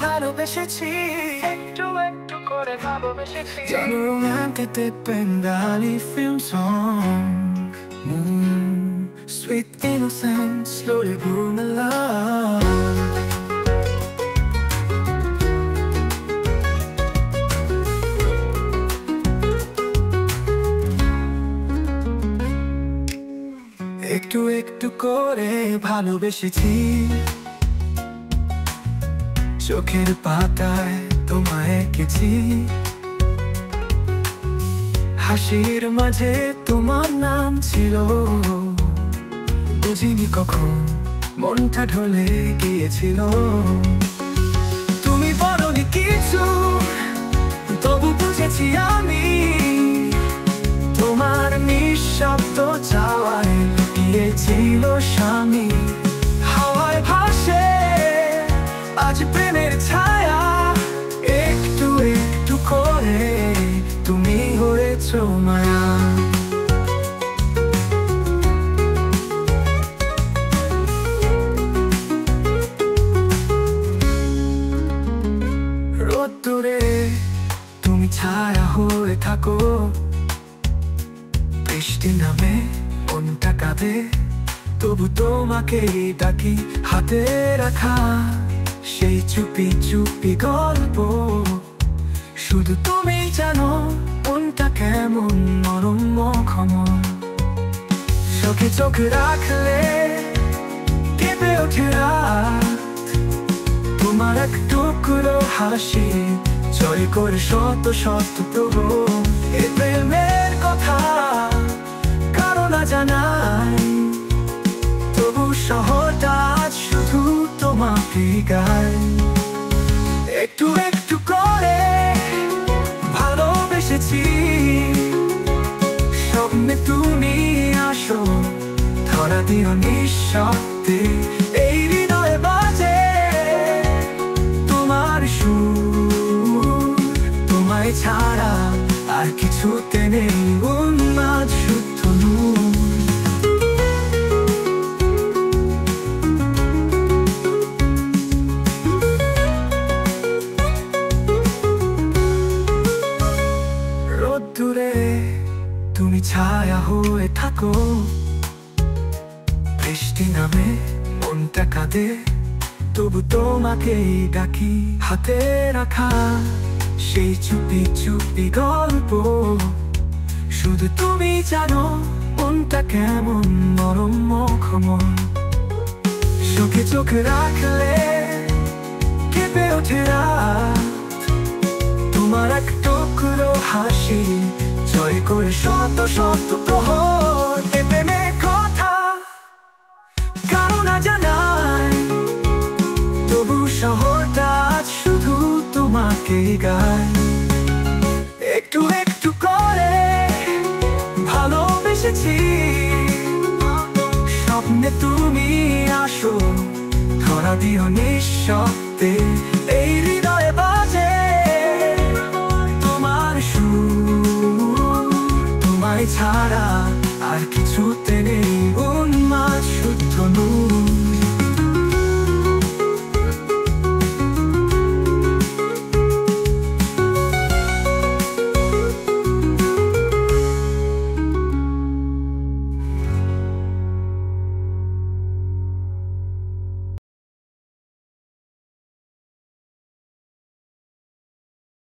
ভালোবেসেছি, একটু একটু করে ভালোবেসেছি। Don't romantic depend on film song, sweet innocence slowly grew my love. একটু একটু করে ভালোবেসেছি, চোখের পাতায় তোমায় এঁকেছি, হাসির মাঝে তোমার নাম ছিল। বুঝিনি কখন মনটা ঢলে গিয়েছিল। তুমি বলোনি কিছু, তবু বুঝেছি আমি, তোমার নিঃশব্দ চাওয়ায় লুকিয়েছিল স্বামী। হাওয়ায় ভাসে আজ প্রেমের ছায়া, একটু একটু করে তুমি হয়েছো মায়া। রোদ্দুরে তুমি ছায়া হয়ে থাকো, বৃষ্টি নামে মনটা কাঁদে, তবু তোমাকেই ডাকি। হাতে রাখা সেই চুপি চুপি গল্প, শুধু তুমি জানো মনটা কেমন নরম ক্ষম। চোখে চোখ রাখলে কেঁপে ওঠে রাত, তোমার এক টুকরো হাসি জয় করে শত শত প্রভু। এ প্রেমের কথা কারো না জানাই, তবু শহরটা আজ শুধু তোমাকে গায়। একটু একটু করে ভালোবেসেছি, স্বপ্নে তুমি আসো, ধরা দিও নিঃশব্দে। এই হৃদয়ে বাজে তোমার সুর, তোমায় ছাড়া আর কিছুতে নেই উন্মাদ শুদ্ধ নূর। রোদ্দুরে তুমি ছায়া হয়ে থাকো, বৃষ্টি নামে মনটা কাঁদে, তবু তোমাকেই ডাকি। হাতে রাখা সেই চুপি চুপি গল্প, শুধু তুমি জানো মনটা কেমন নরম ক্ষম। চোখে চোখ রাখলে কেঁপে ওঠে রাত, তোমার এক টুকরো হাসি জয় করে শত শত প্রহর। এ প্রেমের কথা কারো না জানাই, তবু শহরটা আজ শুধু তোমাকে গায়। একটু একটু করে ভালোবেসেছি, স্বপ্নে তুমি আসো, ধরা দিও নিঃশব্দে। এই হৃদয়ে বাজে তোমার সুর, তোমায় ছাড়া